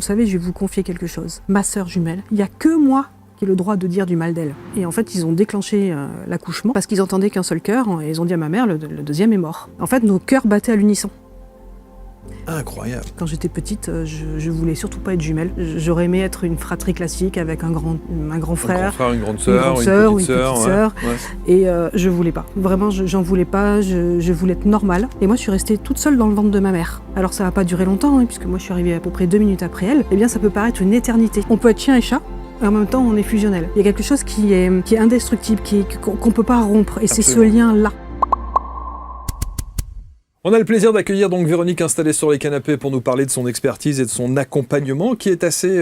Vous savez, je vais vous confier quelque chose. Ma sœur jumelle, il n'y a que moi qui ai le droit de dire du mal d'elle. Et en fait, ils ont déclenché l'accouchement parce qu'ils entendaient qu'un seul cœur et ils ont dit à ma mère, le deuxième est mort. En fait, nos cœurs battaient à l'unisson. Incroyable. Quand j'étais petite, je voulais surtout pas être jumelle. J'aurais aimé être une fratrie classique avec un grand frère, Un grand frère, une grande une sœur, grande une sœur, petite sœur. Ouais. Et je voulais pas. Vraiment, j'en voulais pas. Je voulais être normale. Et moi, je suis restée toute seule dans le ventre de ma mère. Alors, ça n'a pas duré longtemps, hein, puisque moi, je suis arrivée à peu près 2 minutes après elle. Eh bien, ça peut paraître une éternité. On peut être chien et chat. Et en même temps, on est fusionnel. Il y a quelque chose qui est indestructible, qu'on peut pas rompre. Et c'est ce lien-là. On a le plaisir d'accueillir donc Véronique installée sur les canapés pour nous parler de son expertise et de son accompagnement qui est assez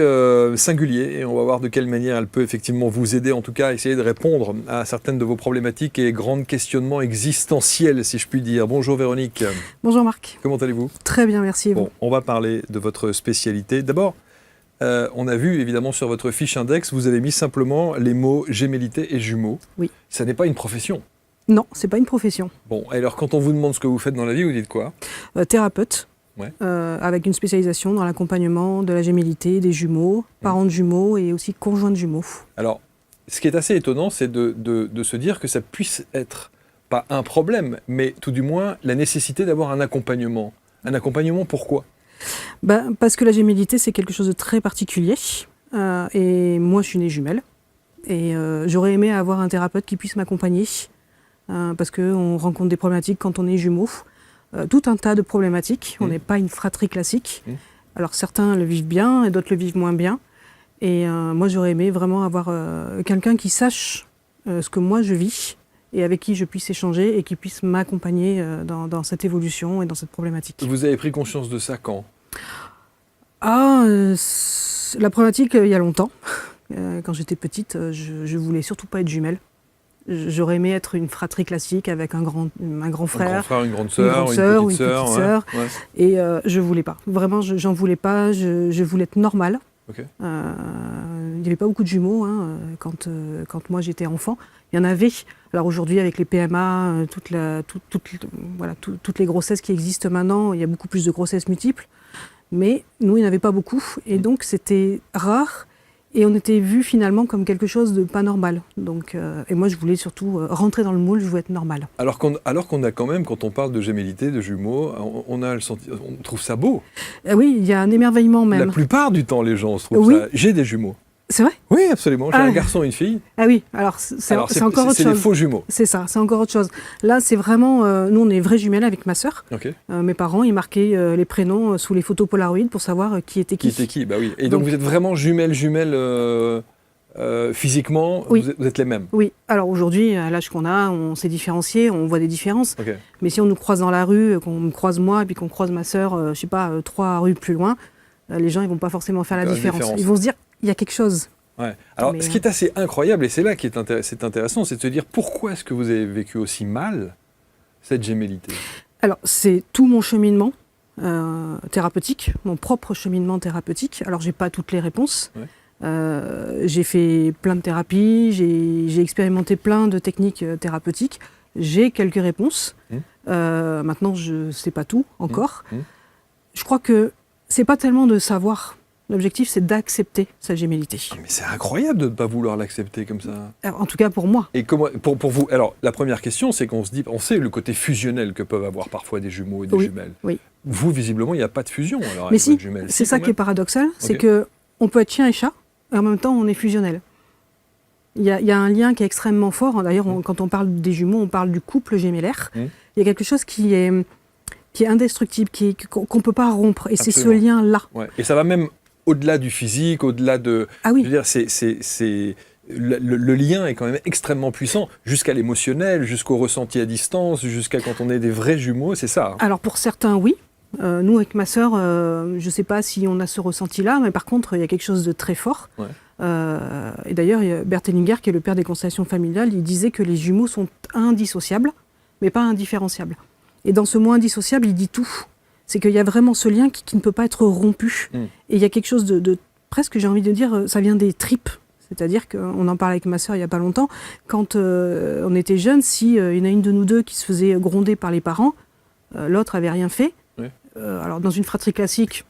singulier et on va voir de quelle manière elle peut effectivement vous aider, en tout cas à essayer de répondre à certaines de vos problématiques et grands questionnements existentiels si je puis dire. Bonjour Véronique. Bonjour Marc. Comment allez-vous ? Très bien, merci. Et vous ? Bon, on va parler de votre spécialité. D'abord, on a vu évidemment sur votre fiche index, vous avez mis simplement les mots gémellité et jumeaux. Oui. Ça n'est pas une profession. Non, c'est pas une profession. Bon, alors quand on vous demande ce que vous faites dans la vie, vous dites quoi ? Thérapeute, Ouais. avec une spécialisation dans l'accompagnement de la gémellité, des jumeaux, parents de jumeaux et aussi conjoints de jumeaux. Alors, ce qui est assez étonnant, c'est de se dire que ça puisse être, pas un problème, mais tout du moins la nécessité d'avoir un accompagnement. Un accompagnement, pourquoi ? Parce que la gémellité, c'est quelque chose de très particulier. Et moi, je suis née jumelle. Et j'aurais aimé avoir un thérapeute qui puisse m'accompagner. Parce qu'on rencontre des problématiques quand on est jumeaux. Tout un tas de problématiques. On n'est pas une fratrie classique. Alors certains le vivent bien et d'autres le vivent moins bien. Et moi, j'aurais aimé vraiment avoir quelqu'un qui sache ce que moi je vis et avec qui je puisse échanger et qui puisse m'accompagner dans cette évolution et dans cette problématique. Vous avez pris conscience de ça quand ? La problématique, il y a longtemps. Quand j'étais petite, je voulais surtout pas être jumelle. J'aurais aimé être une fratrie classique avec un grand frère, Un grand frère, une grande une grande sœur, une une petite sœur. petite sœur. Ouais. Et je voulais pas. Vraiment, j'en voulais pas. Je voulais être normale. Ok. Il n'y avait pas beaucoup de jumeaux quand moi j'étais enfant. Il y en avait. Alors aujourd'hui, avec les PMA, toutes les grossesses qui existent maintenant, il y a beaucoup plus de grossesses multiples. Mais nous, il n'y en avait pas beaucoup. Et donc, c'était rare. Et on était vus finalement comme quelque chose de pas normal. Donc, et moi, je voulais surtout rentrer dans le moule, je voulais être normale. Alors qu'on a quand même, quand on parle de gémellité, de jumeaux, on a on trouve ça beau. Oui, il y a un émerveillement même. La plupart du temps, les gens se trouvent ça. J'ai des jumeaux. C'est vrai ? Oui, absolument. J'ai un garçon et une fille. Ah oui, alors c'est encore autre chose. C'est des faux jumeaux. C'est ça, c'est encore autre chose. Là, c'est vraiment... nous, on est vraies jumelles avec ma sœur. Okay. Mes parents, ils marquaient les prénoms sous les photos Polaroid pour savoir qui était qui. Qui était qui, bah oui. Et donc vous êtes vraiment jumelles physiquement, oui. Vous êtes les mêmes. Oui. Alors aujourd'hui, à l'âge qu'on a, on s'est différenciés, on voit des différences. Okay. Mais si on nous croise dans la rue, qu'on me croise moi et puis qu'on croise ma sœur, je sais pas, 3 rues plus loin, les gens, ils vont pas forcément faire la différence. Ils vont se dire, il y a quelque chose. Ouais. Alors, ce qui est assez incroyable, et c'est là qui est intéressant, c'est de se dire pourquoi est-ce que vous avez vécu aussi mal cette gémellité ? Alors, c'est tout mon cheminement thérapeutique, mon propre cheminement thérapeutique. Alors, j'ai pas toutes les réponses. Ouais. J'ai fait plein de thérapies, j'ai expérimenté plein de techniques thérapeutiques. J'ai quelques réponses. Maintenant, je sais pas tout encore. Je crois que c'est pas tellement de savoir. L'objectif, c'est d'accepter sa gémellité. Mais c'est incroyable de ne pas vouloir l'accepter comme ça. En tout cas, pour moi. Et comment, pour vous, alors, la première question, c'est qu'on se dit, on sait le côté fusionnel que peuvent avoir parfois des jumeaux et des jumelles. Oui. Vous, visiblement, il n'y a pas de fusion alors, mais avec si, votre jumelle. c'est ça qui est paradoxal, c'est qu'on peut être chien et chat, et en même temps, on est fusionnel. Il y a un lien qui est extrêmement fort. D'ailleurs, quand on parle des jumeaux, on parle du couple gémellaire. Il y a quelque chose qui est indestructible, qu'on ne peut pas rompre. Et c'est ce lien-là. Ouais. Et ça va même au-delà du physique, au-delà de... Ah oui. Je veux dire, le lien est quand même extrêmement puissant, jusqu'à l'émotionnel, jusqu'au ressenti à distance, jusqu'à quand on est des vrais jumeaux, c'est ça. Alors pour certains, oui. Nous, avec ma sœur, je ne sais pas si on a ce ressenti-là, mais par contre, il y a quelque chose de très fort. Ouais. Et d'ailleurs, Bert Hellinger, qui est le père des constellations familiales, il disait que les jumeaux sont indissociables, mais pas indifférenciables. Et dans ce mot indissociable, il dit tout. C'est qu'il y a vraiment ce lien qui ne peut pas être rompu. Et il y a quelque chose de presque, j'ai envie de dire, ça vient des tripes. C'est-à-dire qu'on en parlait avec ma sœur il n'y a pas longtemps. Quand on était jeunes, si il y en a une de nous deux qui se faisait gronder par les parents, l'autre n'avait rien fait. Alors dans une fratrie classique,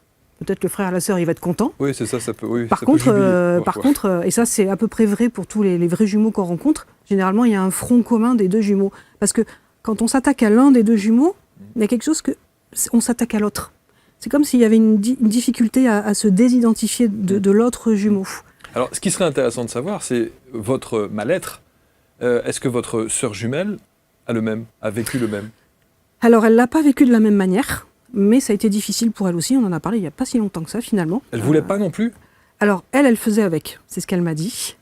Peut-être le frère et la sœur, il va être content. Oui, c'est ça, ça peut. Oui, Par ça peut contre, jubiler, et ça c'est à peu près vrai pour tous les vrais jumeaux qu'on rencontre, généralement il y a un front commun des deux jumeaux. Parce que quand on s'attaque à l'un des deux jumeaux, il y a quelque chose on s'attaque à l'autre. C'est comme s'il y avait une difficulté à se désidentifier de l'autre jumeau. Alors, ce qui serait intéressant de savoir, c'est votre mal-être. Est-ce que votre sœur jumelle a vécu le même? Alors, elle l'a pas vécu de la même manière, mais ça a été difficile pour elle aussi. On en a parlé il n'y a pas si longtemps que ça, finalement. Elle voulait pas non plus? Alors, elle faisait avec, c'est ce qu'elle m'a dit.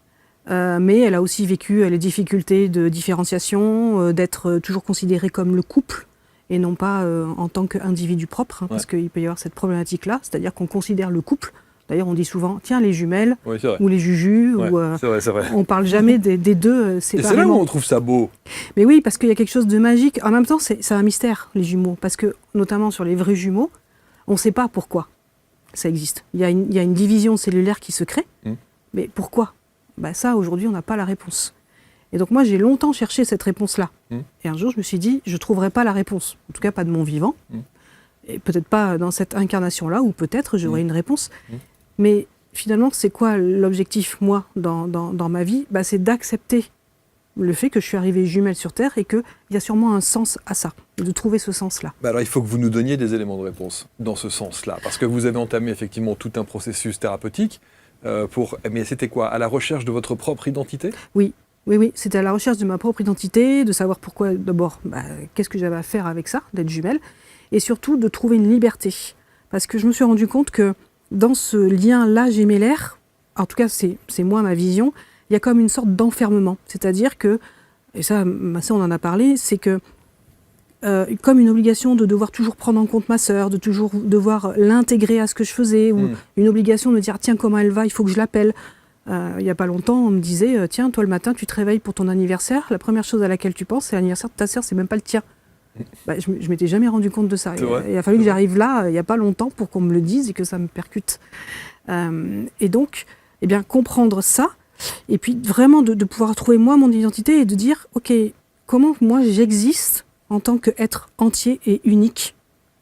Mais elle a aussi vécu les difficultés de différenciation, d'être toujours considérée comme le couple, et non pas en tant qu'individu propre, parce qu'il peut y avoir cette problématique-là, c'est-à-dire qu'on considère le couple. D'ailleurs, on dit souvent, tiens, les jumelles, ou les jujus, c'est vrai. On parle jamais des deux séparément. Et c'est là où on trouve ça beau. Mais oui, parce qu'il y a quelque chose de magique. En même temps, c'est un mystère, les jumeaux, parce que, notamment sur les vrais jumeaux, on ne sait pas pourquoi ça existe. Il y a une division cellulaire qui se crée, mais pourquoi? Ça, aujourd'hui, on n'a pas la réponse. Et donc moi, j'ai longtemps cherché cette réponse-là. Et un jour, je me suis dit, je ne trouverai pas la réponse, en tout cas pas de mon vivant, et peut-être pas dans cette incarnation-là, ou peut-être j'aurai une réponse. Mais finalement, c'est quoi l'objectif, moi, dans ma vie? C'est d'accepter le fait que je suis arrivée jumelle sur Terre et qu'il y a sûrement un sens à ça, et de trouver ce sens-là. Alors, il faut que vous nous donniez des éléments de réponse dans ce sens-là, parce que vous avez entamé effectivement tout un processus thérapeutique mais c'était quoi? À la recherche de votre propre identité? Oui, c'était à la recherche de ma propre identité, de savoir pourquoi, d'abord, qu'est-ce que j'avais à faire avec ça, d'être jumelle, et surtout de trouver une liberté. Parce que je me suis rendu compte que dans ce lien-là gémellaire, en tout cas c'est moi ma vision, il y a comme une sorte d'enfermement. C'est-à-dire que, et ça ma sœur on en a parlé, c'est que comme une obligation de devoir toujours prendre en compte ma sœur, de toujours devoir l'intégrer à ce que je faisais, ou une obligation de dire tiens comment elle va, il faut que je l'appelle. Il n'y a pas longtemps on me disait tiens toi le matin tu te réveilles pour ton anniversaire, la première chose à laquelle tu penses c'est l'anniversaire de ta sœur, c'est même pas le tien. Je m'étais jamais rendu compte de ça. Il a fallu que j'arrive là, il n'y a pas longtemps, pour qu'on me le dise et que ça me percute. Et donc, comprendre ça, et puis vraiment de pouvoir trouver moi mon identité et de dire, ok, comment moi j'existe en tant qu'être entier et unique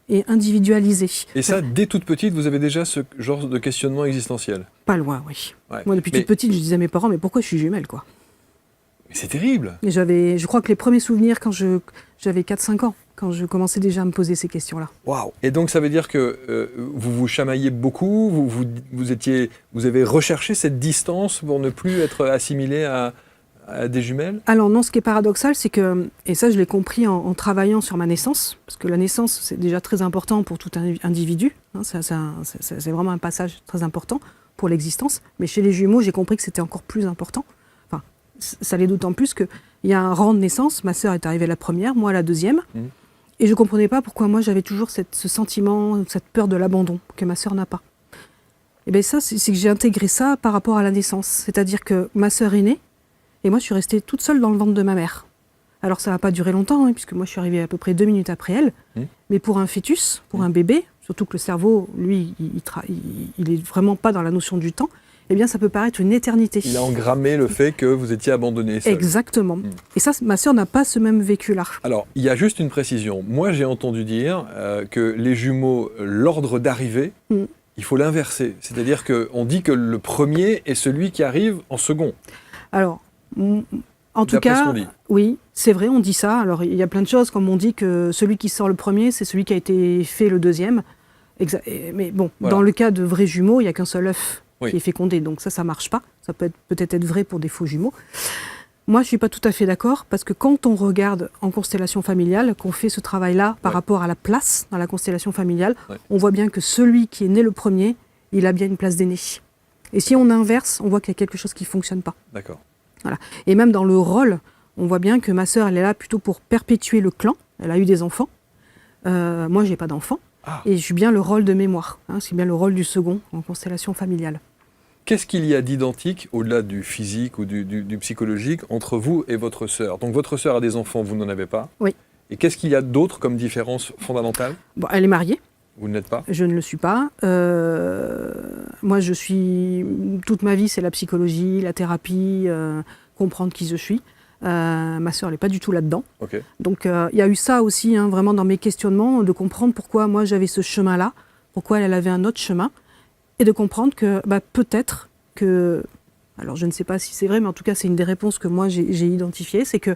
et individualisé. Et ça, dès toute petite, vous avez déjà ce genre de questionnement existentiel? Pas loin, oui. Ouais. Moi, depuis toute petite, je disais à mes parents, mais pourquoi je suis jumelle, quoi? Mais c'est terrible. Et je crois que les premiers souvenirs, quand j'avais 4-5 ans, quand je commençais déjà à me poser ces questions-là. Waouh. Et donc ça veut dire que vous vous chamaillez beaucoup, vous avez recherché cette distance pour ne plus être assimilé à des jumelles? Alors non, ce qui est paradoxal, c'est que, et ça je l'ai compris en travaillant sur ma naissance, parce que la naissance c'est déjà très important pour tout individu, c'est vraiment un passage très important pour l'existence, mais chez les jumeaux j'ai compris que c'était encore plus important. Ça l'est d'autant plus qu'il y a un rang de naissance, ma sœur est arrivée la première, moi la deuxième, et je ne comprenais pas pourquoi moi j'avais toujours ce sentiment, cette peur de l'abandon que ma sœur n'a pas. Et bien ça, c'est que j'ai intégré ça par rapport à la naissance, c'est-à-dire que ma sœur est née, et moi je suis restée toute seule dans le ventre de ma mère. Alors ça n'a pas duré longtemps, puisque moi je suis arrivée à peu près 2 minutes après elle, mais pour un fœtus, pour un bébé, surtout que le cerveau, lui, il est vraiment pas dans la notion du temps, eh bien ça peut paraître une éternité. Il a engrammé le fait que vous étiez abandonnée seule. Exactement. Et ça, ma sœur n'a pas ce même vécu-là. Alors, il y a juste une précision. Moi, j'ai entendu dire que les jumeaux, l'ordre d'arrivée, il faut l'inverser. C'est-à-dire qu'on dit que le premier est celui qui arrive en second. Alors, en tout cas, oui, c'est vrai, on dit ça. Alors, il y a plein de choses, comme on dit que celui qui sort le premier, c'est celui qui a été fait le deuxième. Mais bon, voilà. Dans le cas de vrais jumeaux, il n'y a qu'un seul œuf qui est fécondé, donc ça marche pas. Ça peut peut-être être vrai pour des faux jumeaux. Moi, je suis pas tout à fait d'accord, parce que quand on regarde en constellation familiale, qu'on fait ce travail-là par rapport à la place dans la constellation familiale, on voit bien que celui qui est né le premier, il a bien une place d'aîné. Et si on inverse, on voit qu'il y a quelque chose qui fonctionne pas. D'accord. Voilà. Et même dans le rôle, on voit bien que ma sœur, elle est là plutôt pour perpétuer le clan. Elle a eu des enfants. Moi, j'ai pas d'enfants. Et je suis bien le rôle de mémoire. C'est bien le rôle du second en constellation familiale. Qu'est-ce qu'il y a d'identique, au-delà du physique ou du psychologique, entre vous et votre sœur? Donc votre sœur a des enfants, vous n'en avez pas. Oui. Et qu'est-ce qu'il y a d'autre comme différence fondamentale? Bon, elle est mariée. Vous ne l'êtes pas? Je ne le suis pas. Moi, toute ma vie, c'est la psychologie, la thérapie, comprendre qui je suis. Ma sœur, elle n'est pas du tout là-dedans. Donc, il y a eu ça aussi, vraiment dans mes questionnements, de comprendre pourquoi moi j'avais ce chemin-là, pourquoi elle avait un autre chemin, et de comprendre que peut-être que, alors je ne sais pas si c'est vrai, mais en tout cas c'est une des réponses que moi j'ai identifiées, c'est que,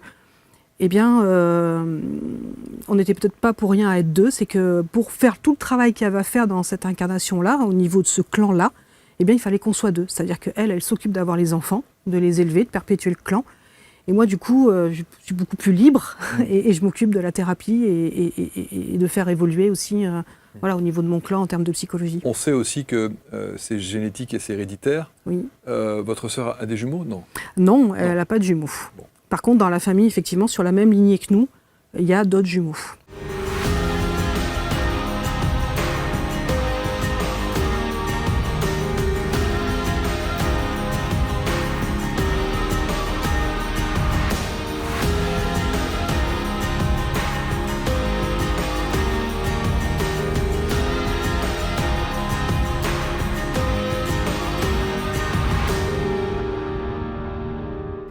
eh bien, on n'était peut-être pas pour rien à être deux, c'est que pour faire tout le travail qu'il y avait à faire dans cette incarnation-là, au niveau de ce clan-là, eh bien il fallait qu'on soit deux. C'est-à-dire qu'elle, elle s'occupe d'avoir les enfants, de les élever, de perpétuer le clan. Et moi, du coup, je suis beaucoup plus libre et je m'occupe de la thérapie et de faire évoluer aussi voilà, au niveau de mon clan en termes de psychologie. On sait aussi que c'est génétique et c'est héréditaire. Oui. Votre sœur a des jumeaux? Non. Non, elle n'a pas de jumeaux. Bon. Par contre, dans la famille, effectivement, sur la même lignée que nous, il y a d'autres jumeaux.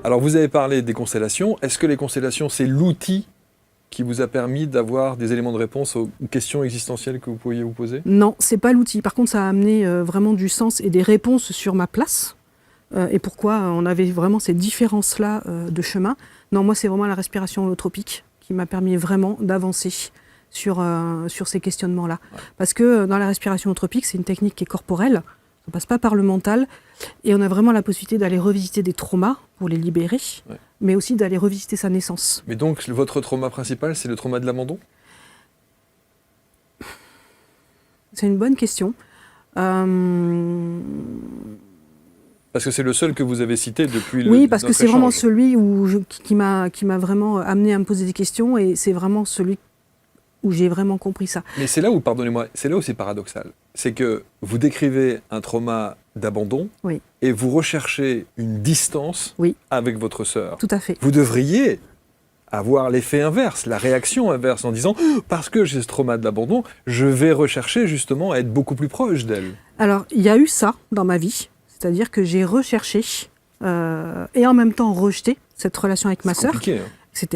Alors, vous avez parlé des constellations. Est-ce que les constellations, c'est l'outil qui vous a permis d'avoir des éléments de réponse aux questions existentielles que vous pouviez vous poser? Non, c'est pas l'outil. Par contre, ça a amené vraiment du sens et des réponses sur ma place. Et pourquoi on avait vraiment ces différences-là de chemin. Non, moi, c'est vraiment la respiration holotropique qui m'a permis vraiment d'avancer sur ces questionnements-là. Ouais. Parce que dans la respiration holotropique, c'est une technique qui est corporelle. Ça ne passe pas par le mental. Et on a vraiment la possibilité d'aller revisiter des traumas pour les libérer, ouais, mais aussi d'aller revisiter sa naissance. Mais donc, votre trauma principal, c'est le trauma de l'abandon? C'est une bonne question. Parce que c'est le seul que vous avez cité depuis le... Oui, parce que c'est vraiment celui qui m'a vraiment amené à me poser des questions, et c'est vraiment celui où j'ai vraiment compris ça. Mais c'est là où, pardonnez-moi, c'est là où c'est paradoxal. C'est que vous décrivez un trauma d'abandon, oui, et vous recherchez une distance, oui, avec votre sœur. Tout à fait. Vous devriez avoir l'effet inverse, la réaction inverse, en disant « parce que j'ai ce trauma de l'abandon, je vais rechercher justement à être beaucoup plus proche d'elle ». Alors, il y a eu ça dans ma vie, c'est-à-dire que j'ai recherché et en même temps rejeté cette relation avec ma sœur. C'est compliqué, hein.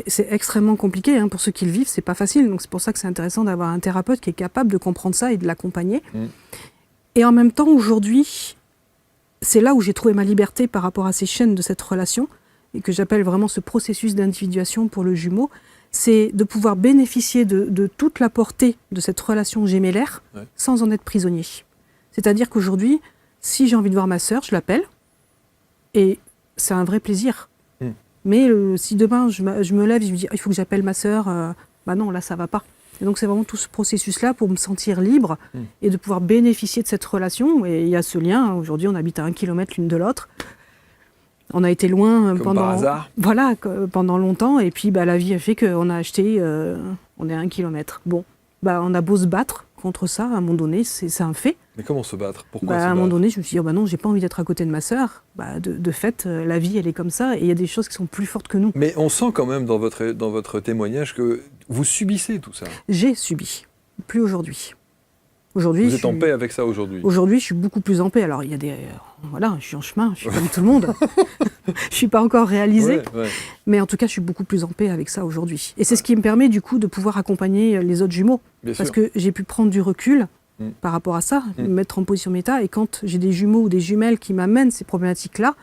C'est extrêmement compliqué, hein, pour ceux qui le vivent, c'est pas facile. Donc c'est pour ça que c'est intéressant d'avoir un thérapeute qui est capable de comprendre ça et de l'accompagner. Et en même temps, aujourd'hui, c'est là où j'ai trouvé ma liberté par rapport à ces chaînes de cette relation, et que j'appelle vraiment ce processus d'individuation pour le jumeau, c'est de pouvoir bénéficier de toute la portée de cette relation gémellaire, ouais, sans en être prisonnier. C'est-à-dire qu'aujourd'hui, si j'ai envie de voir ma sœur, je l'appelle, et c'est un vrai plaisir. Mais si demain je me lève et je me dis il faut que j'appelle ma sœur, non, là ça va pas. Et donc c'est vraiment tout ce processus-là pour me sentir libre et de pouvoir bénéficier de cette relation. Et il y a ce lien. Aujourd'hui, on habite à 1 kilomètre l'une de l'autre. On a été loin pendant longtemps. Et puis la vie a fait qu'on a acheté, on est à 1 kilomètre. Bon, on a beau se battre contre ça, à un moment donné, c'est un fait. Mais comment se battre? Pourquoi se à un battre? moment donné, je me suis dit, non, j'ai pas envie d'être à côté de ma sœur. De fait, la vie, elle est comme ça, et il y a des choses qui sont plus fortes que nous. Mais on sent quand même dans votre témoignage que vous subissez tout ça. J'ai subi, plus aujourd'hui. Vous êtes en paix avec ça aujourd'hui? Aujourd'hui, je suis beaucoup plus en paix. Alors, il y a des... voilà, je suis en chemin, je suis comme tout le monde. Je suis pas encore réalisée. Ouais. Mais en tout cas, je suis beaucoup plus en paix avec ça aujourd'hui. Et c'est ce qui me permet, du coup, de pouvoir accompagner les autres jumeaux. Bien parce sûr. que j'ai pu prendre du recul par rapport à ça, me mettre en position méta. Et quand j'ai des jumeaux ou des jumelles qui m'amènent ces problématiques-là,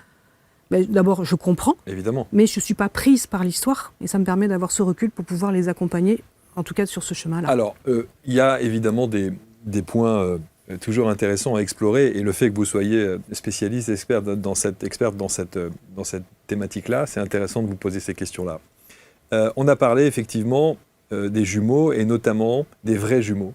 d'abord, je comprends. Évidemment. Mais je ne suis pas prise par l'histoire. Et ça me permet d'avoir ce recul pour pouvoir les accompagner, en tout cas sur ce chemin-là. Alors, il y a évidemment des points toujours intéressants à explorer, et le fait que vous soyez spécialiste, experte dans cette thématique-là, c'est intéressant de vous poser ces questions-là. On a parlé effectivement des jumeaux, et notamment des vrais jumeaux,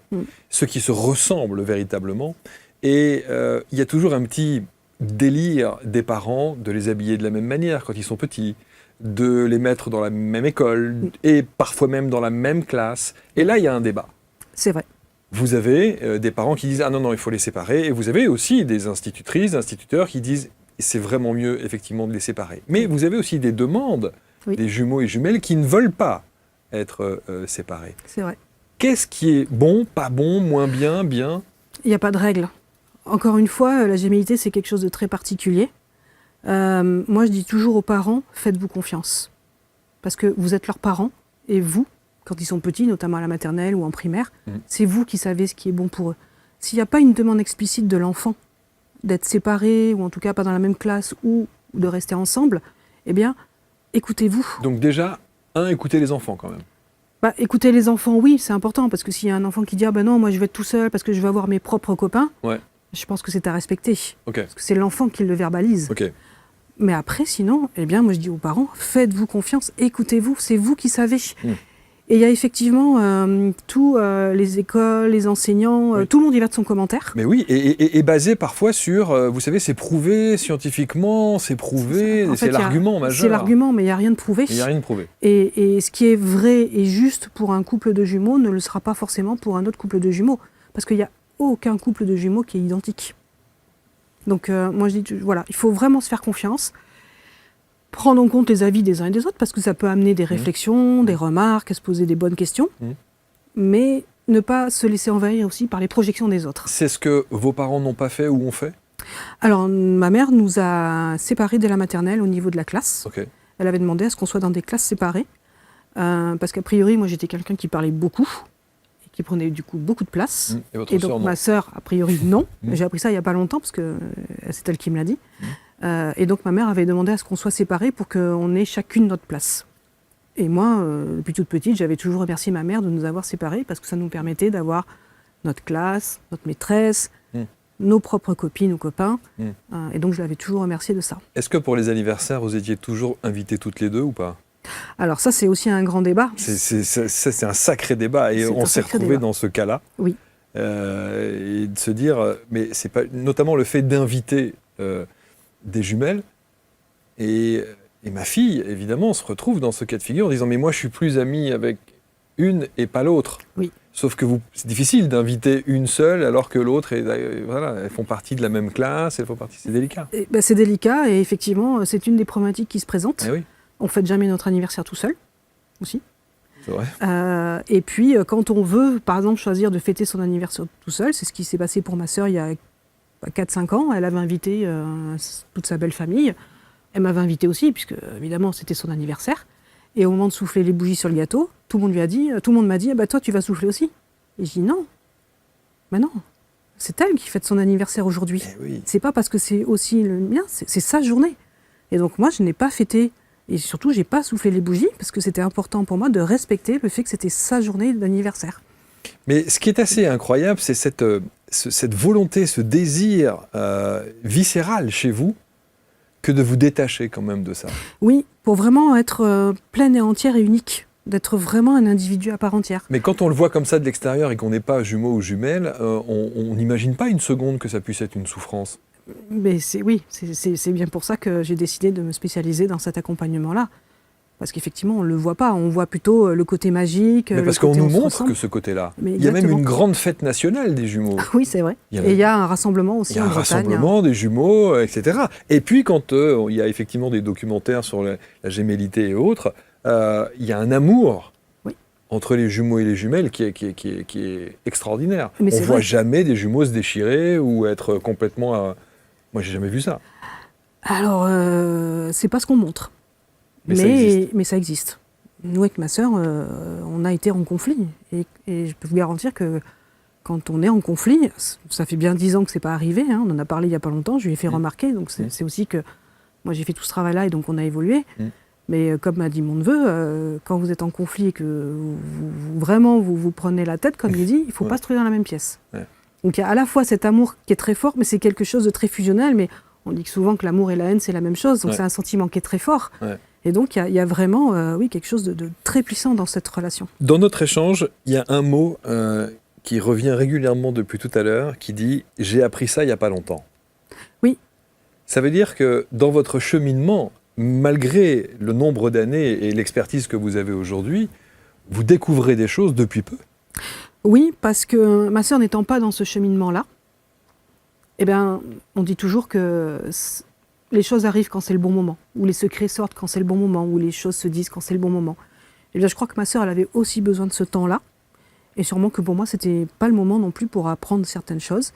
ceux qui se ressemblent véritablement, et il y a toujours un petit délire des parents de les habiller de la même manière quand ils sont petits, de les mettre dans la même école, et parfois même dans la même classe, et là il y a un débat. C'est vrai. Vous avez des parents qui disent « Ah non, il faut les séparer ». Et vous avez aussi des institutrices, instituteurs qui disent « C'est vraiment mieux, effectivement, de les séparer ». Mais vous avez aussi des demandes des jumeaux et jumelles qui ne veulent pas être séparés. C'est vrai. Qu'est-ce qui est bon, pas bon, moins bien, bien? Il n'y a pas de règle. Encore une fois, la gémellité, c'est quelque chose de très particulier. Moi, je dis toujours aux parents, faites-vous confiance. Parce que vous êtes leurs parents, et vous, quand ils sont petits, notamment à la maternelle ou en primaire, c'est vous qui savez ce qui est bon pour eux. S'il n'y a pas une demande explicite de l'enfant d'être séparé, ou en tout cas pas dans la même classe, ou de rester ensemble, eh bien, écoutez-vous. Donc déjà, écoutez les enfants quand même. Écouter les enfants, oui, c'est important, parce que s'il y a un enfant qui dit « Ah ben non, moi je vais être tout seul parce que je veux avoir mes propres copains ouais. », je pense que c'est à respecter. Okay. Parce que c'est l'enfant qui le verbalise. Okay. Mais après, sinon, eh bien, moi je dis aux parents, faites-vous confiance, écoutez-vous, c'est vous qui savez. Et il y a effectivement tous les écoles, les enseignants, tout le monde y va de son commentaire. Mais oui, et basé parfois sur, vous savez, c'est prouvé scientifiquement, c'est prouvé, c'est l'argument majeur. C'est l'argument, mais il n'y a rien de prouvé. Il n'y a rien de prouvé. Et ce qui est vrai et juste pour un couple de jumeaux ne le sera pas forcément pour un autre couple de jumeaux. Parce qu'il n'y a aucun couple de jumeaux qui est identique. Donc moi je dis, voilà, il faut vraiment se faire confiance. Prendre en compte les avis des uns et des autres, parce que ça peut amener des réflexions, des remarques, se poser des bonnes questions, mais ne pas se laisser envahir aussi par les projections des autres. C'est ce que vos parents n'ont pas fait ou ont fait ? Alors, ma mère nous a séparés dès la maternelle au niveau de la classe. Okay. Elle avait demandé à ce qu'on soit dans des classes séparées, parce qu'a priori, moi j'étais quelqu'un qui parlait beaucoup, et qui prenait du coup beaucoup de place. Et donc ma sœur, a priori, non. J'ai appris ça il n'y a pas longtemps, parce que c'est elle qui me l'a dit. Et donc ma mère avait demandé à ce qu'on soit séparés pour qu'on ait chacune notre place. Et moi, depuis toute petite, j'avais toujours remercié ma mère de nous avoir séparés parce que ça nous permettait d'avoir notre classe, notre maîtresse, nos propres copines ou copains. Et donc je l'avais toujours remercié de ça. Est-ce que pour les anniversaires, vous étiez toujours invitées toutes les deux ou pas ? Alors ça, c'est aussi un grand débat. C'est un sacré débat et on s'est retrouvés dans ce cas-là. Oui. Et de se dire, mais c'est pas notamment le fait d'inviter des jumelles et ma fille, évidemment, se retrouve dans ce cas de figure en disant « mais moi, je suis plus amie avec une et pas l'autre ». Oui. Sauf que c'est difficile d'inviter une seule alors que l'autre, voilà, elles font partie de la même classe, c'est délicat. C'est délicat et effectivement, c'est une des problématiques qui se présentent. Oui. On ne fête jamais notre anniversaire tout seul, aussi. C'est vrai. Et puis, quand on veut, par exemple, choisir de fêter son anniversaire tout seul, c'est ce qui s'est passé pour ma sœur il y a 4-5 ans, elle avait invité toute sa belle famille. Elle m'avait invité aussi, puisque évidemment c'était son anniversaire. Et au moment de souffler les bougies sur le gâteau, tout le monde m'a dit bah, toi tu vas souffler aussi. Et je dis non. Mais non, c'est elle qui fête son anniversaire aujourd'hui. Oui. C'est pas parce que c'est aussi le mien, c'est sa journée. Et donc moi je n'ai pas fêté, et surtout j'ai pas soufflé les bougies, parce que c'était important pour moi de respecter le fait que c'était sa journée d'anniversaire. Mais ce qui est assez incroyable, c'est cette volonté, ce désir viscéral chez vous, que de vous détacher quand même de ça. Oui, pour vraiment être pleine et entière et unique, d'être vraiment un individu à part entière. Mais quand on le voit comme ça de l'extérieur et qu'on n'est pas jumeaux ou jumelles, on n'imagine pas une seconde que ça puisse être une souffrance. Mais c'est bien pour ça que j'ai décidé de me spécialiser dans cet accompagnement-là. Parce qu'effectivement, on ne le voit pas, on voit plutôt le côté magique. Mais parce qu'on nous montre que ce côté-là. Il y a même une grande fête nationale des jumeaux. Oui, c'est vrai. Et il y a un rassemblement aussi en Bretagne. Il y a un rassemblement des jumeaux, etc. Et puis quand il y a effectivement des documentaires sur la gémellité et autres, il y a un amour entre les jumeaux et les jumelles qui est extraordinaire. On ne voit jamais des jumeaux se déchirer ou être complètement... Moi, j'ai jamais vu ça. Alors, c'est pas ce qu'on montre. Mais ça existe. Nous, avec ma sœur, on a été en conflit. Et je peux vous garantir que quand on est en conflit, ça fait bien 10 ans que c'est pas arrivé, hein, on en a parlé il y a pas longtemps, je lui ai fait remarquer, donc c'est aussi que moi j'ai fait tout ce travail-là et donc on a évolué. Mais comme m'a dit mon neveu, quand vous êtes en conflit et que vous prenez la tête, comme il dit, il ne faut pas se trouver dans la même pièce. Donc il y a à la fois cet amour qui est très fort, mais c'est quelque chose de très fusionnel, mais on dit souvent que l'amour et la haine, c'est la même chose, donc c'est un sentiment qui est très fort. Et donc, il y a vraiment quelque chose de très puissant dans cette relation. Dans notre échange, il y a un mot qui revient régulièrement depuis tout à l'heure, qui dit « j'ai appris ça il n'y a pas longtemps ». Oui. Ça veut dire que dans votre cheminement, malgré le nombre d'années et l'expertise que vous avez aujourd'hui, vous découvrez des choses depuis peu. Oui, parce que ma sœur n'étant pas dans ce cheminement-là, eh bien, on dit toujours que... les choses arrivent quand c'est le bon moment, ou les secrets sortent quand c'est le bon moment, ou les choses se disent quand c'est le bon moment. Et bien, je crois que ma sœur, elle avait aussi besoin de ce temps-là, et sûrement que pour moi, c'était pas le moment non plus pour apprendre certaines choses.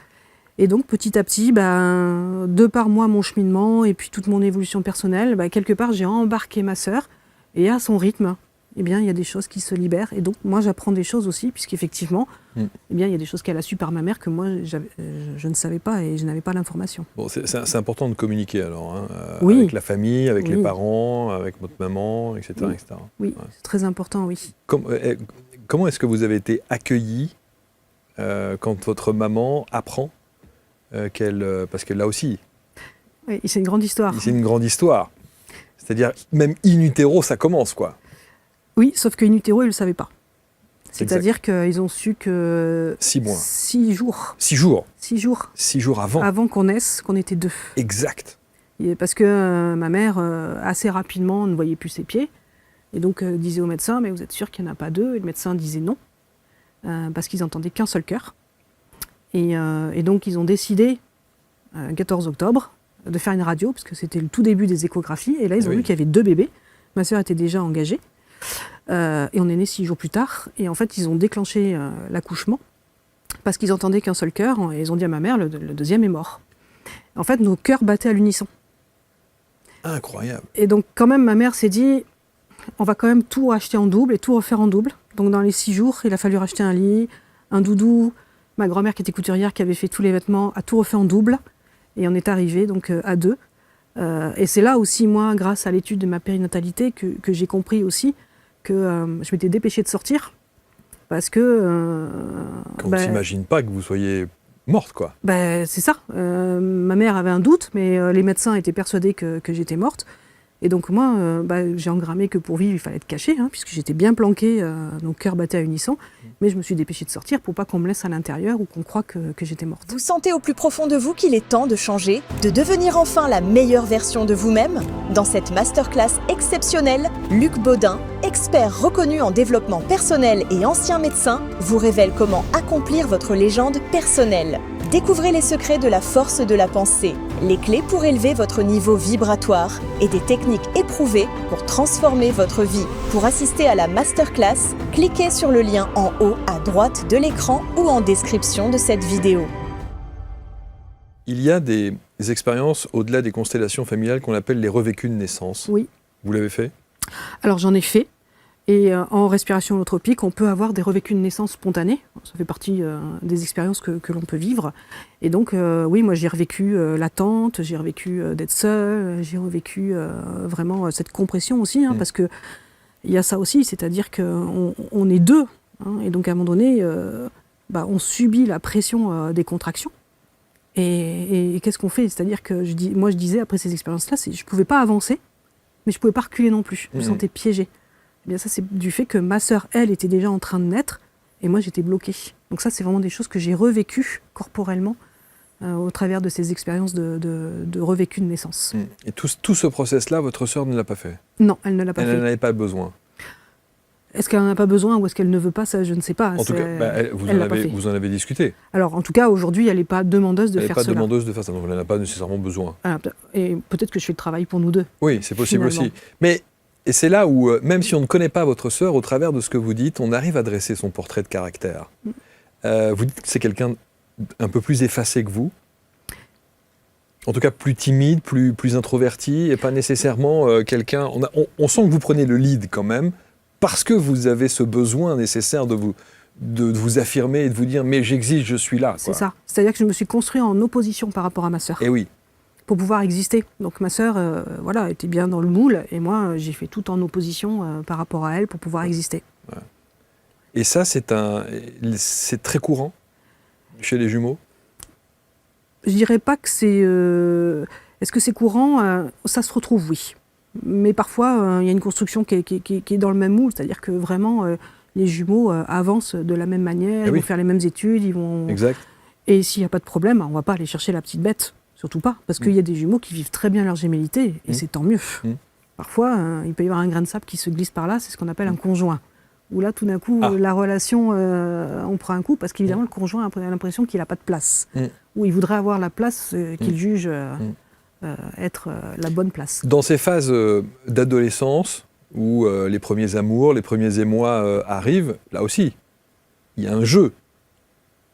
Et donc, petit à petit, de par moi, mon cheminement, et puis toute mon évolution personnelle, quelque part, j'ai embarqué ma sœur, et à son rythme, eh bien, il y a des choses qui se libèrent. Et donc, moi, j'apprends des choses aussi, puisqu'effectivement, eh bien, il y a des choses qu'elle a su par ma mère que moi, je ne savais pas et je n'avais pas l'information. Bon, c'est important de communiquer alors, hein, Oui. avec la famille, avec Oui. les parents, avec votre maman, etc. Oui, etc. oui, Ouais. c'est très important, oui. Comment est-ce que vous avez été accueilli quand votre maman apprend parce que là aussi, Oui, c'est une grande histoire. c'est une grande histoire. C'est-à-dire, même in utero, ça commence, quoi. Oui, sauf que in utero, ils ne le savaient pas. Exact. C'est-à-dire qu'ils ont su que 6 mois. 6 jours. 6 jours. 6 jours 6 jours avant. avant qu'on naisse, qu'on était 2. Exact. Et parce que ma mère, assez rapidement, ne voyait plus ses pieds. Et donc, disait au médecin, mais vous êtes sûr qu'il n'y en a pas 2 ? Et le médecin disait non, parce qu'ils n'entendaient qu'un seul cœur. Et donc, ils ont décidé, 14 octobre, de faire une radio, parce que c'était le tout début des échographies. Et là, ils ont vu qu'il y avait 2 bébés. Ma sœur était déjà engagée. Et on est né 6 jours plus tard. Et en fait, ils ont déclenché l'accouchement, parce qu'ils entendaient qu'un seul cœur. Et ils ont dit à ma mère, le deuxième est mort. En fait, nos cœurs battaient à l'unisson. Incroyable. Et donc, quand même, ma mère s'est dit, on va quand même tout acheter en double et tout refaire en double. Donc, dans les 6 jours, il a fallu racheter un lit, un doudou. Ma grand-mère, qui était couturière, qui avait fait tous les vêtements, a tout refait en double. Et on est arrivé donc à 2. Et c'est là aussi, moi, grâce à l'étude de ma périnatalité, que j'ai compris aussi que je m'étais dépêchée de sortir. Parce que... On ne s'imagine pas que vous soyez morte, quoi. C'est ça. Ma mère avait un doute, mais les médecins étaient persuadés que j'étais morte. Et donc moi, j'ai engrammé que pour vivre, il fallait être caché, puisque j'étais bien planquée, nos cœurs battaient à unisson. Mais je me suis dépêchée de sortir pour pas qu'on me laisse à l'intérieur ou qu'on croie que j'étais morte. Vous sentez au plus profond de vous qu'il est temps de changer, de devenir enfin la meilleure version de vous-même ? Dans cette masterclass exceptionnelle, Luc Baudin, expert reconnu en développement personnel et ancien médecin, vous révèle comment accomplir votre légende personnelle. Découvrez les secrets de la force de la pensée, les clés pour élever votre niveau vibratoire et des techniques éprouvées pour transformer votre vie. Pour assister à la masterclass, cliquez sur le lien en haut à droite de l'écran ou en description de cette vidéo. Il y a des expériences au-delà des constellations familiales qu'on appelle les revécus de naissance. Oui. Vous l'avez fait ? Alors j'en ai fait. Et en respiration holotropique, on peut avoir des revécus de naissance spontanés. Ça fait partie des expériences que l'on peut vivre. Et donc, oui, moi j'ai revécu l'attente, j'ai revécu d'être seule, j'ai revécu vraiment cette compression aussi, parce qu'il y a ça aussi, c'est-à-dire qu'on est 2. Et donc à un moment donné, on subit la pression des contractions. Et qu'est-ce qu'on fait ? C'est-à-dire que moi je disais après ces expériences-là, je ne pouvais pas avancer, mais je ne pouvais pas reculer non plus. Je me sentais piégée. Eh bien, ça, c'est du fait que ma sœur, elle, était déjà en train de naître et moi, j'étais bloquée. Donc ça, c'est vraiment des choses que j'ai revécues corporellement au travers de ces expériences de revécu de naissance. Et tout ce process-là, votre sœur ne l'a pas fait ? Non, elle ne l'a pas fait. Elle n'en avait pas besoin. Est-ce qu'elle n'en a pas besoin ou est-ce qu'elle ne veut pas ? Ça, je ne sais pas. En tout cas, vous en avez discuté. Alors, en tout cas, aujourd'hui, elle n'est pas demandeuse de faire cela. Elle n'est pas demandeuse de faire ça, donc elle n'en a pas nécessairement besoin. Et peut-être que je fais le travail pour nous 2. Oui, c'est possible finalement. aussi. Et c'est là où, même si on ne connaît pas votre sœur, au travers de ce que vous dites, on arrive à dresser son portrait de caractère. Vous dites que c'est quelqu'un un peu plus effacé que vous, en tout cas plus timide, plus introverti, et pas nécessairement quelqu'un... On sent que vous prenez le lead quand même, parce que vous avez ce besoin nécessaire de vous affirmer et de vous dire « mais j'existe, je suis là ». C'est ça. C'est-à-dire que je me suis construit en opposition par rapport à ma sœur. Et oui. Pour pouvoir exister. Donc ma sœur était bien dans le moule et moi j'ai fait tout en opposition par rapport à elle pour pouvoir exister. Ouais. Et ça c'est très courant chez les jumeaux ? Je dirais pas que c'est... Est-ce que c'est courant ? Ça se retrouve, oui. Mais parfois il y a une construction qui est dans le même moule, c'est-à-dire que vraiment les jumeaux avancent de la même manière, ils vont faire les mêmes études, ils vont... Exact. Et s'il n'y a pas de problème, on ne va pas aller chercher la petite bête. Surtout pas, parce qu'il y a des jumeaux qui vivent très bien leur gémellité, et c'est tant mieux. Parfois, il peut y avoir un grain de sable qui se glisse par là, c'est ce qu'on appelle un conjoint. Où là, tout d'un coup, la relation, on prend un coup, parce qu'évidemment, le conjoint a l'impression qu'il n'a pas de place. Ou il voudrait avoir la place qu'il juge être la bonne place. Dans ces phases d'adolescence, où les premiers amours, les premiers émois arrivent, là aussi, il y a un jeu.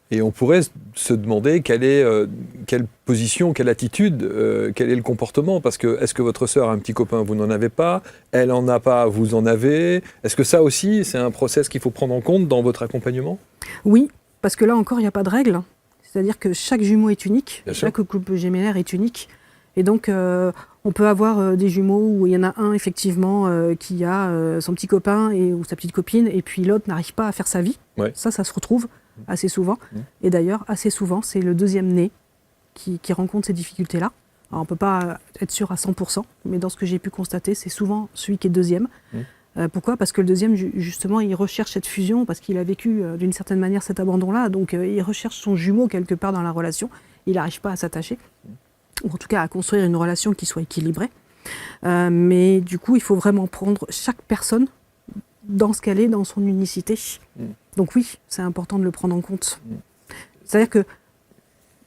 Et on pourrait se demander quelle position, quelle attitude, quel est le comportement. Parce que est-ce que votre sœur a un petit copain, vous n'en avez pas? Elle en a pas, vous en avez? Est-ce que ça aussi, c'est un process qu'il faut prendre en compte dans votre accompagnement? Oui, parce que là encore, il n'y a pas de règle. C'est-à-dire que chaque jumeau est unique, Bien sûr. chaque couple gémellaire est unique. Et donc, on peut avoir des jumeaux où il y en a un, effectivement, qui a son petit copain ou sa petite copine, et puis l'autre n'arrive pas à faire sa vie. Ouais. Ça se retrouve assez souvent. Mmh. Et d'ailleurs, assez souvent, c'est le deuxième né qui rencontre ces difficultés-là. Alors, on ne peut pas être sûr à 100%, mais dans ce que j'ai pu constater, c'est souvent celui qui est deuxième. Pourquoi? Parce que le deuxième, justement, il recherche cette fusion, parce qu'il a vécu d'une certaine manière cet abandon-là, donc il recherche son jumeau quelque part dans la relation. Il n'arrive pas à s'attacher, ou en tout cas à construire une relation qui soit équilibrée. Mais du coup, il faut vraiment prendre chaque personne dans ce qu'elle est, dans son unicité. Donc oui, c'est important de le prendre en compte. C'est-à-dire que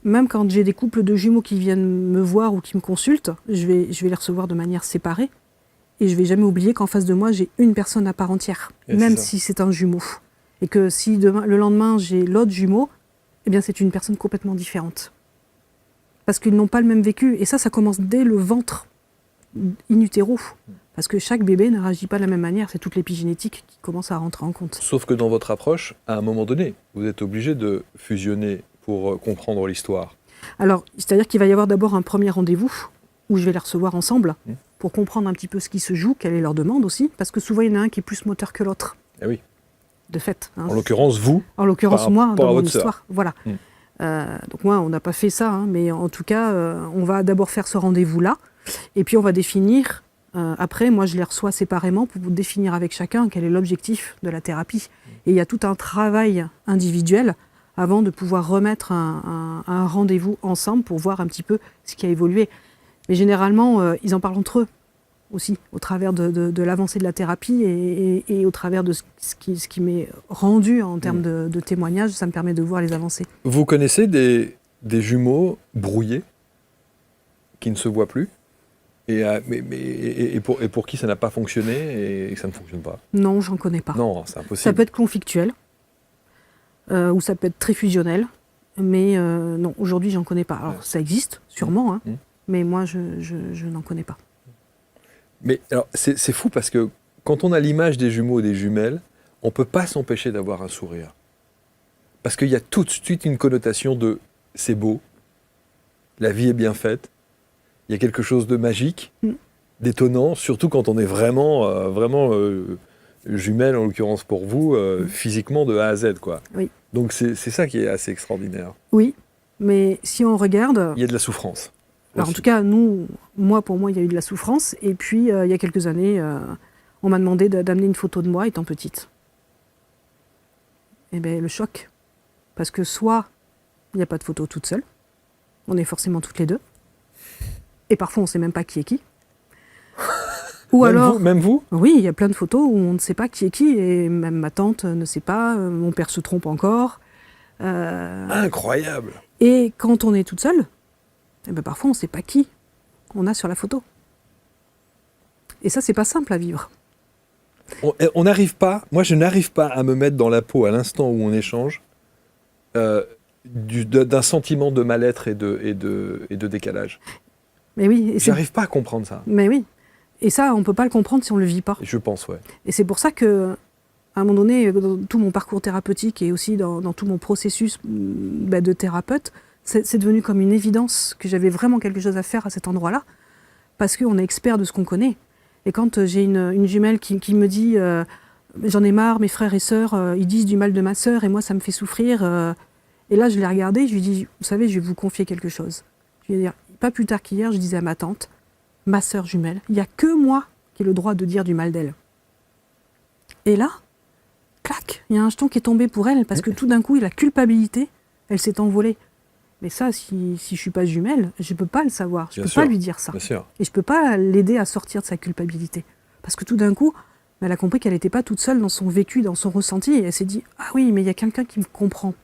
même quand j'ai des couples de jumeaux qui viennent me voir ou qui me consultent, je vais les recevoir de manière séparée. Et je ne vais jamais oublier qu'en face de moi, j'ai une personne à part entière, Et même c'est ça. si c'est un jumeau. Et que si le lendemain, j'ai l'autre jumeau, eh bien c'est une personne complètement différente. Parce qu'ils n'ont pas le même vécu. Et ça commence dès le ventre, in utero. Parce que chaque bébé ne réagit pas de la même manière. C'est toute l'épigénétique qui commence à rentrer en compte. Sauf que dans votre approche, à un moment donné, vous êtes obligé de fusionner pour comprendre l'histoire. Alors, c'est-à-dire qu'il va y avoir d'abord un premier rendez-vous où je vais les recevoir ensemble pour comprendre un petit peu ce qui se joue, quelle est leur demande aussi. Parce que souvent, il y en a un qui est plus moteur que l'autre. Eh oui. De fait. Hein. En l'occurrence, vous. En l'occurrence, par moi, rapport à dans mon votre sœur. histoire. Voilà. Donc moi, on n'a pas fait ça, hein, mais en tout cas, on va d'abord faire ce rendez-vous-là. Et puis, on va définir. Après, moi, je les reçois séparément pour vous définir avec chacun quel est l'objectif de la thérapie. Et il y a tout un travail individuel avant de pouvoir remettre un rendez-vous ensemble pour voir un petit peu ce qui a évolué. Mais généralement, ils en parlent entre eux aussi, au travers de l'avancée de la thérapie et au travers de ce qui m'est rendu en termes de témoignages. Ça me permet de voir les avancées. Vous connaissez des jumeaux brouillés qui ne se voient plus et pour qui ça n'a pas fonctionné et que ça ne fonctionne pas? Non, j'en connais pas. Non, c'est impossible. Ça peut être conflictuel ou ça peut être très fusionnel. Mais non, aujourd'hui, j'en connais pas. Alors, ça existe, sûrement, hein, mais moi, je n'en connais pas. Mais alors, c'est fou parce que quand on a l'image des jumeaux et des jumelles, on ne peut pas s'empêcher d'avoir un sourire. Parce qu'il y a tout de suite une connotation de « c'est beau, la vie est bien faite », il y a quelque chose de magique, d'étonnant, surtout quand on est vraiment jumelles, en l'occurrence pour vous, physiquement de A à Z, quoi. Oui. Donc c'est ça qui est assez extraordinaire. Oui, mais si on regarde... Il y a de la souffrance. Alors en aussi. tout cas, pour moi, il y a eu de la souffrance. Et puis, il y a quelques années, on m'a demandé d'amener une photo de moi étant petite. Eh bien, le choc. Parce que soit, il n'y a pas de photo toute seule. On est forcément toutes les deux. Et parfois, on ne sait même pas qui est qui. Ou Même vous oui, il y a plein de photos où on ne sait pas qui est qui. Et même ma tante ne sait pas, mon père se trompe encore. Incroyable. Et quand on est toute seule, eh ben parfois on ne sait pas qui on a sur la photo. Et ça, c'est pas simple à vivre. On n'arrive pas, moi je n'arrive pas à me mettre dans la peau à l'instant où on échange d'un sentiment de mal-être et de décalage. Mais oui. J'arrive pas à comprendre ça. Mais oui. Et ça, on ne peut pas le comprendre si on ne le vit pas. Je pense, ouais. Et c'est pour ça que, à un moment donné, dans tout mon parcours thérapeutique et aussi dans tout mon processus de thérapeute, c'est devenu comme une évidence que j'avais vraiment quelque chose à faire à cet endroit-là, parce qu'on est expert de ce qu'on connaît. Et quand j'ai une jumelle qui me dit j'en ai marre, mes frères et sœurs, ils disent du mal de ma sœur et moi ça me fait souffrir. Et là je l'ai regardée, je lui dis vous savez, je vais vous confier quelque chose. Je lui ai dit, pas plus tard qu'hier, je disais à ma tante, ma sœur jumelle, il n'y a que moi qui ai le droit de dire du mal d'elle. Et là, clac, il y a un jeton qui est tombé pour elle, parce que tout d'un coup, la culpabilité, elle s'est envolée. Mais ça, si je ne suis pas jumelle, je ne peux pas le savoir. Je ne peux pas lui dire ça. Bien sûr. Et je ne peux pas l'aider à sortir de sa culpabilité. Parce que tout d'un coup, elle a compris qu'elle n'était pas toute seule dans son vécu, dans son ressenti. Et elle s'est dit, ah oui, mais il y a quelqu'un qui me comprend.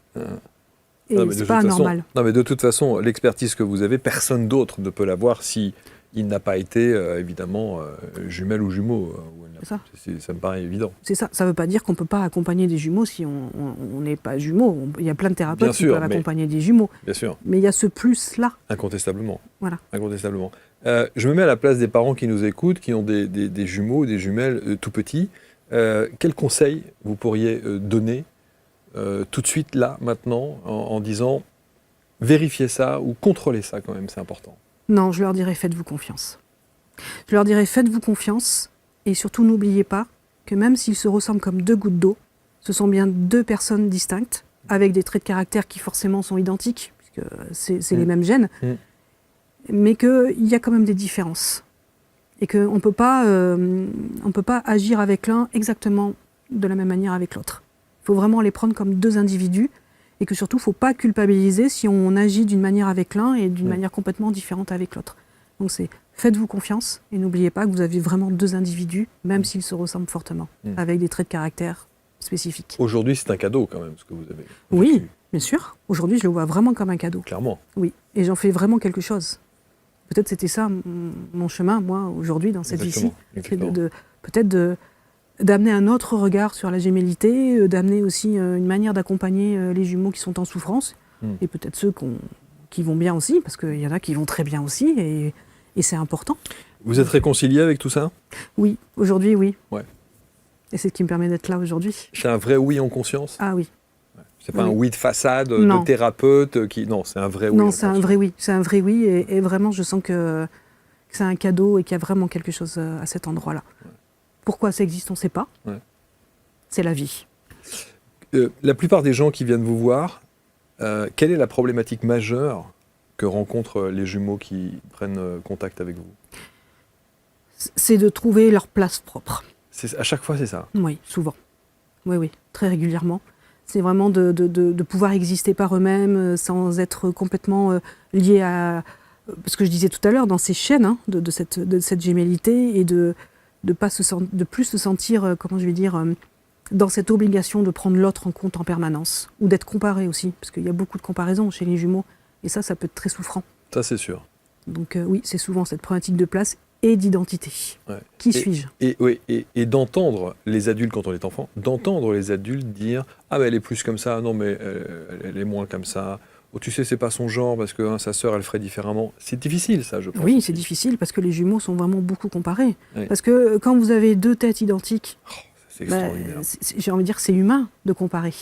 Et Non, mais c'est pas anormal. Non, mais de toute façon, l'expertise que vous avez, personne d'autre ne peut l'avoir si il n'a pas été, évidemment, jumelle ou jumeau. C'est ça. Ça me paraît évident. C'est ça. Ça ne veut pas dire qu'on ne peut pas accompagner des jumeaux si on n'est pas jumeaux. Il y a plein de thérapeutes qui peuvent accompagner des jumeaux. Bien sûr. Mais il y a ce plus-là. Incontestablement. Voilà. Incontestablement. Je me mets à la place des parents qui nous écoutent, qui ont des jumeaux, des jumelles tout petits. Quels conseils vous pourriez donner tout de suite, là, maintenant, en disant vérifiez ça ou contrôlez ça quand même, c'est important? Non, je leur dirais faites-vous confiance. Je leur dirais faites-vous confiance et surtout n'oubliez pas que même s'ils se ressemblent comme deux gouttes d'eau, ce sont bien deux personnes distinctes avec des traits de caractère qui forcément sont identiques, puisque c'est les mêmes gènes, mais qu'il y a quand même des différences. Et qu'on ne peut pas agir avec l'un exactement de la même manière avec l'autre. Il faut vraiment les prendre comme deux individus et que surtout, il ne faut pas culpabiliser si on agit d'une manière avec l'un et d'une manière complètement différente avec l'autre. Donc c'est faites-vous confiance et n'oubliez pas que vous avez vraiment deux individus, même s'ils se ressemblent fortement, avec des traits de caractère spécifiques. Aujourd'hui, c'est un cadeau quand même, ce que vous avez vécu. Oui, bien sûr. Aujourd'hui, je le vois vraiment comme un cadeau. Clairement. Oui, et j'en fais vraiment quelque chose. Peut-être c'était ça mon chemin, moi, aujourd'hui, dans cette vie-ci. Peut-être d'amener un autre regard sur la gémellité, d'amener aussi une manière d'accompagner les jumeaux qui sont en souffrance, et peut-être ceux qui vont bien aussi, parce qu'il y en a qui vont très bien aussi, et c'est important. Vous êtes réconcilié avec tout ça? Oui, aujourd'hui, oui. Ouais. Et c'est ce qui me permet d'être là aujourd'hui. C'est un vrai oui en conscience? Ah oui. C'est pas un oui de façade, de thérapeute qui... Non, c'est un vrai oui. Non, c'est un vrai oui. C'est un vrai oui, et vraiment, je sens que c'est un cadeau et qu'il y a vraiment quelque chose à cet endroit-là. Ouais. Pourquoi ça existe, on ne sait pas. Ouais. C'est la vie. La plupart des gens qui viennent vous voir, quelle est la problématique majeure que rencontrent les jumeaux qui prennent contact avec vous? C'est de trouver leur place propre. À chaque fois, c'est ça? Oui, souvent. Oui, très régulièrement. C'est vraiment de pouvoir exister par eux-mêmes sans être complètement liés à... Ce que je disais tout à l'heure, dans ces chaînes de cette gémellité et de plus se sentir, comment je vais dire, dans cette obligation de prendre l'autre en compte en permanence. Ou d'être comparé aussi, parce qu'il y a beaucoup de comparaisons chez les jumeaux. Et ça peut être très souffrant. Ça, c'est sûr. Donc oui, c'est souvent cette problématique de place et d'identité. Ouais. Qui suis-je? Et d'entendre les adultes, quand on est enfant, d'entendre les adultes dire « Ah, mais elle est plus comme ça, non, mais elle est moins comme ça. Oh, tu sais, c'est pas son genre, parce que sa sœur, elle ferait différemment. » C'est difficile, ça, je pense. Oui, c'est difficile, parce que les jumeaux sont vraiment beaucoup comparés. Oui. Parce que quand vous avez deux têtes identiques, c'est extraordinaire. J'ai envie de dire, c'est humain de comparer.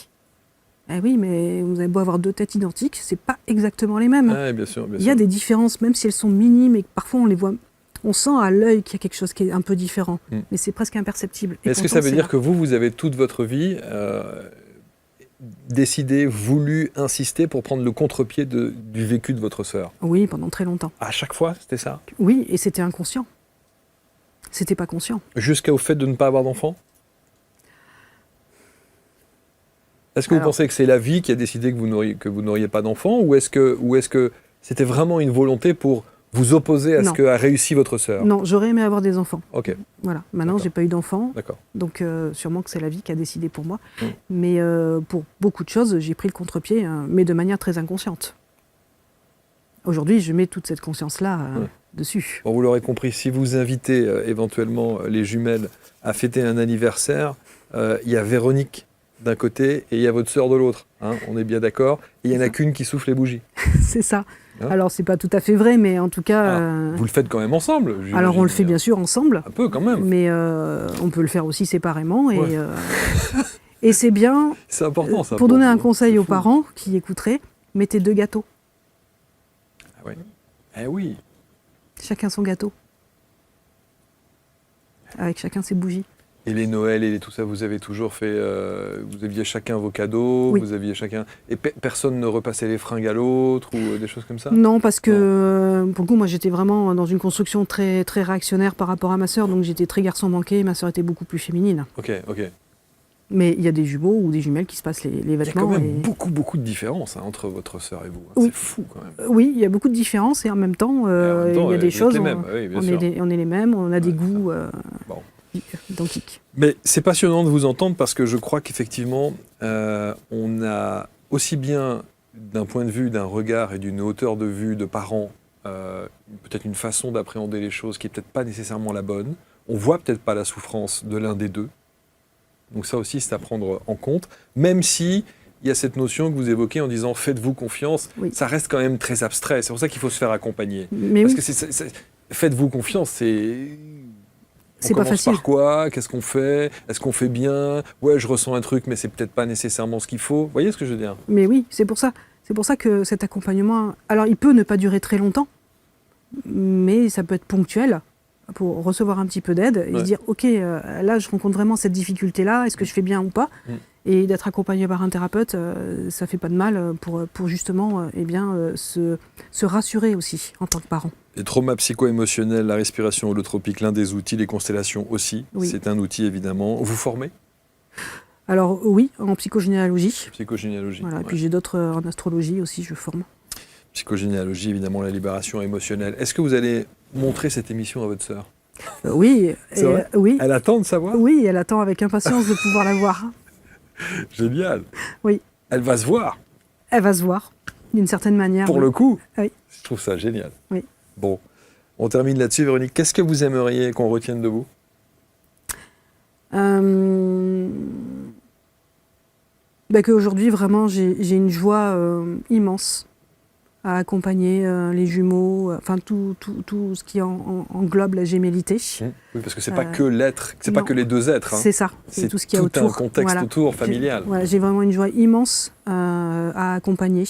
Eh oui, mais vous avez beau avoir deux têtes identiques, c'est pas exactement les mêmes. Ouais, bien sûr, bien sûr. Il y a des différences, même si elles sont minimes, et que parfois on les voit... On sent à l'œil qu'il y a quelque chose qui est un peu différent, mais c'est presque imperceptible. Est-ce que ça veut dire que vous avez toute votre vie décidé, voulu, insisté pour prendre le contre-pied du vécu de votre sœur? Oui, pendant très longtemps. À chaque fois, c'était ça? Oui, et c'était inconscient. C'était pas conscient. Jusqu'au fait de ne pas avoir d'enfant? Est-ce que vous pensez que c'est la vie qui a décidé que vous n'auriez pas d'enfant, ou est-ce que c'était vraiment une volonté pour vous opposer à ce qu'a réussi votre sœur? Non, j'aurais aimé avoir des enfants. Ok. Voilà. Maintenant, j'ai pas eu d'enfants. D'accord. Donc, sûrement que c'est la vie qui a décidé pour moi. Mais pour beaucoup de choses, j'ai pris le contre-pied, mais de manière très inconsciente. Aujourd'hui, je mets toute cette conscience-là dessus. Bon, vous l'aurez compris, si vous invitez éventuellement les jumelles à fêter un anniversaire, il y a Véronique d'un côté et il y a votre sœur de l'autre. On est bien d'accord. Et il n'y en a qu'une qui souffle les bougies. C'est ça. Alors, c'est pas tout à fait vrai, mais en tout cas... Vous le faites quand même ensemble? Alors, on le fait bien sûr ensemble. Un peu quand même. Mais on peut le faire aussi séparément. Et c'est bien... C'est important, ça. Pour donner un conseil aux parents qui écouteraient, mettez 2 gâteaux. Ah oui. Eh oui. Chacun son gâteau. Avec chacun ses bougies. Et les Noëls et tout ça, vous avez toujours fait... vous aviez chacun vos cadeaux, vous aviez chacun... Et personne ne repassait les fringues à l'autre ou des choses comme ça? Non, parce que pour le coup, moi j'étais vraiment dans une construction très, très réactionnaire par rapport à ma sœur, donc j'étais très garçon manqué, ma sœur était beaucoup plus féminine. Ok. Mais il y a des jumeaux ou des jumelles qui se passent les vêtements. Il y a quand même beaucoup de différences entre votre sœur et vous. C'est fou quand même. Oui, il y a beaucoup de différences et en même temps, il y a des choses... On est les mêmes, on a des goûts... identique. Mais c'est passionnant de vous entendre parce que je crois qu'effectivement, on a aussi bien d'un point de vue, d'un regard et d'une hauteur de vue de parents peut-être une façon d'appréhender les choses qui n'est peut-être pas nécessairement la bonne. On voit peut-être pas la souffrance de l'un des deux. Donc ça aussi, c'est à prendre en compte. Même si il y a cette notion que vous évoquez en disant « faites-vous confiance Oui. », ça reste quand même très abstrait. C'est pour ça qu'il faut se faire accompagner. Mais Parce oui, que faites-vous confiance, c'est... c'est On pas commence facile. par quoi? Qu'est-ce qu'on fait? Est-ce qu'on fait bien? Ouais, je ressens un truc, mais c'est peut-être pas nécessairement ce qu'il faut. Vous voyez ce que je veux dire? Mais oui, c'est pour ça. C'est pour ça que cet accompagnement, alors il peut ne pas durer très longtemps, mais ça peut être ponctuel pour recevoir un petit peu d'aide et Ouais. se dire, ok, là je rencontre vraiment cette difficulté-là, est-ce que je fais bien ou pas? Et d'être accompagné par un thérapeute, ça fait pas de mal pour justement se rassurer aussi en tant que parent. Les traumas psycho-émotionnels, la respiration holotropique, l'un des outils, les constellations aussi. Oui. C'est un outil évidemment. Vous formez? Alors oui, en psychogénéalogie, Psychogénéalogie. voilà, et Ouais. puis j'ai d'autres en astrologie aussi, je forme. Psychogénéalogie, évidemment, la libération émotionnelle. Est-ce que vous allez montrer cette émission à votre sœur? Oui, C'est vrai oui, Elle attend de savoir? oui, elle attend avec impatience de pouvoir la voir. Génial. Oui. Elle va se voir, Elle va se voir, d'une certaine manière. pour le coup. Oui. Je trouve ça génial. Oui. Bon, on termine là-dessus, Véronique. Qu'est-ce que vous aimeriez qu'on retienne de vous? Qu'aujourd'hui, vraiment, j'ai une joie immense à accompagner les jumeaux, enfin tout ce qui englobe la gémellité. Oui, parce que c'est pas que l'être, c'est pas non. que les deux êtres. Hein. C'est ça, c'est tout ce qu'il y a autour. un contexte Voilà. autour, familial. J'ai vraiment une joie immense à accompagner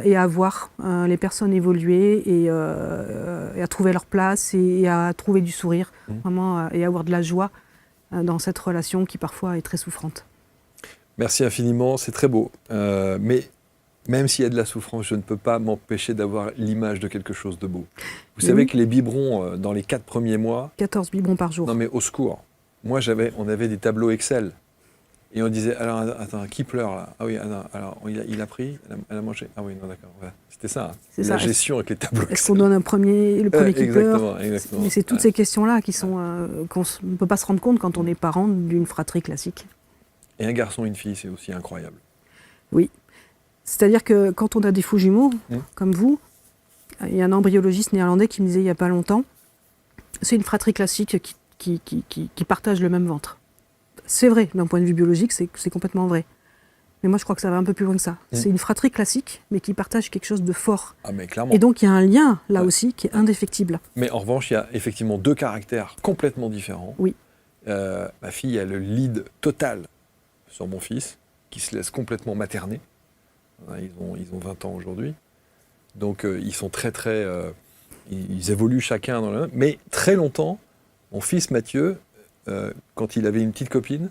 et à voir les personnes évoluer et à trouver leur place et à trouver du sourire, vraiment, et à avoir de la joie dans cette relation qui parfois est très souffrante. Merci infiniment, c'est très beau. Mais même s'il y a de la souffrance, je ne peux pas m'empêcher d'avoir l'image de quelque chose de beau. Vous savez que les biberons, dans les 4 premiers mois... 14 biberons par jour. Non mais au secours. Moi, on avait des tableaux Excel. Et on disait, alors attends, qui pleure là? Ah oui, attends, alors il a pris, elle a mangé. Ah oui, non d'accord. Ouais. C'était ça, hein. C'est La ça. gestion avec les tableaux Est-ce Excel. qu'on donne le premier qui pleure? Exactement. Mais c'est toutes ces questions-là qui sont qu'on ne peut pas se rendre compte quand on est parent d'une fratrie classique. Et un garçon et une fille, c'est aussi incroyable. Oui. C'est-à-dire que quand on a des faux jumeaux, comme vous, il y a un embryologiste néerlandais qui me disait il n'y a pas longtemps, c'est une fratrie classique qui partage le même ventre. C'est vrai, d'un point de vue biologique, c'est complètement vrai. Mais moi, je crois que ça va un peu plus loin que ça. C'est une fratrie classique, mais qui partage quelque chose de fort. Ah mais clairement. Et donc, il y a un lien, là aussi, qui est indéfectible. Mais en revanche, il y a effectivement 2 caractères complètement différents. Oui. Ma fille a le lead total sur mon fils, qui se laisse complètement materner. Ils ont 20 ans aujourd'hui. Donc ils sont très... ils évoluent chacun dans le... Mais très longtemps, mon fils Mathieu, quand il avait une petite copine,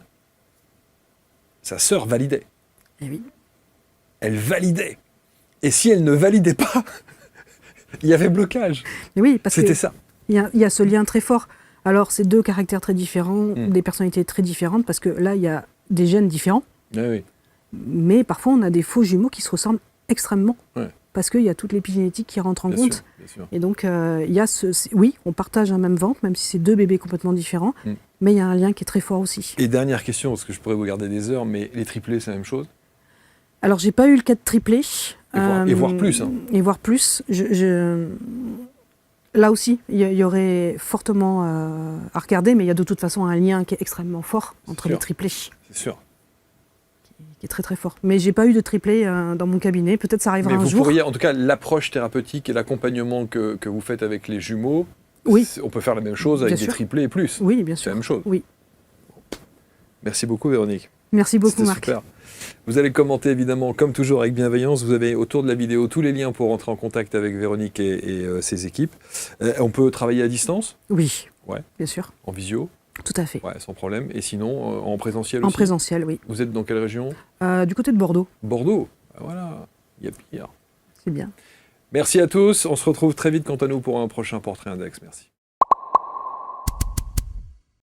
sa sœur validait. Et oui. Elle validait. Et si elle ne validait pas, il y avait blocage. Et oui, parce C'était que ça. il y a ce lien très fort. Alors, c'est 2 caractères très différents, des personnalités très différentes, parce que là, il y a des gènes différents. Oui. Mais parfois, on a des faux jumeaux qui se ressemblent extrêmement. Ouais. Parce qu'il y a toute l'épigénétique qui rentre en Bien compte. sûr, bien sûr. Et donc, il y a oui, on partage un même ventre, même si c'est 2 bébés complètement différents. Mais il y a un lien qui est très fort aussi. Et dernière question, parce que je pourrais vous garder des heures, mais les triplés, c'est la même chose? Alors, j'ai pas eu le cas de triplé. Et voire plus. Hein. Et voire plus. Là aussi, il y aurait fortement à regarder, mais il y a de toute façon un lien qui est extrêmement fort entre les triplés. C'est sûr. Qui est très très fort. Mais j'ai pas eu de triplé dans mon cabinet. Peut-être ça arrivera Mais un vous jour. pourriez, en tout cas, l'approche thérapeutique et l'accompagnement que vous faites avec les jumeaux, Oui. on peut faire la même chose avec Bien des sûr. triplés et plus. Oui, bien C'est sûr. la même chose. Oui. Merci beaucoup, Véronique. Merci beaucoup, C'était Marc. super. Vous allez commenter évidemment, comme toujours, avec bienveillance. Vous avez autour de la vidéo tous les liens pour rentrer en contact avec Véronique et ses équipes. On peut travailler à distance, Oui, Ouais. bien sûr. en visio, Tout à fait. ouais, sans problème. Et sinon, en présentiel En aussi. présentiel, oui. Vous êtes dans quelle région? Du côté de Bordeaux, Bordeaux. Ah, voilà, il y a pire. c'est bien. Merci à tous. On se retrouve très vite quant à nous pour un prochain Portrait Index. Merci.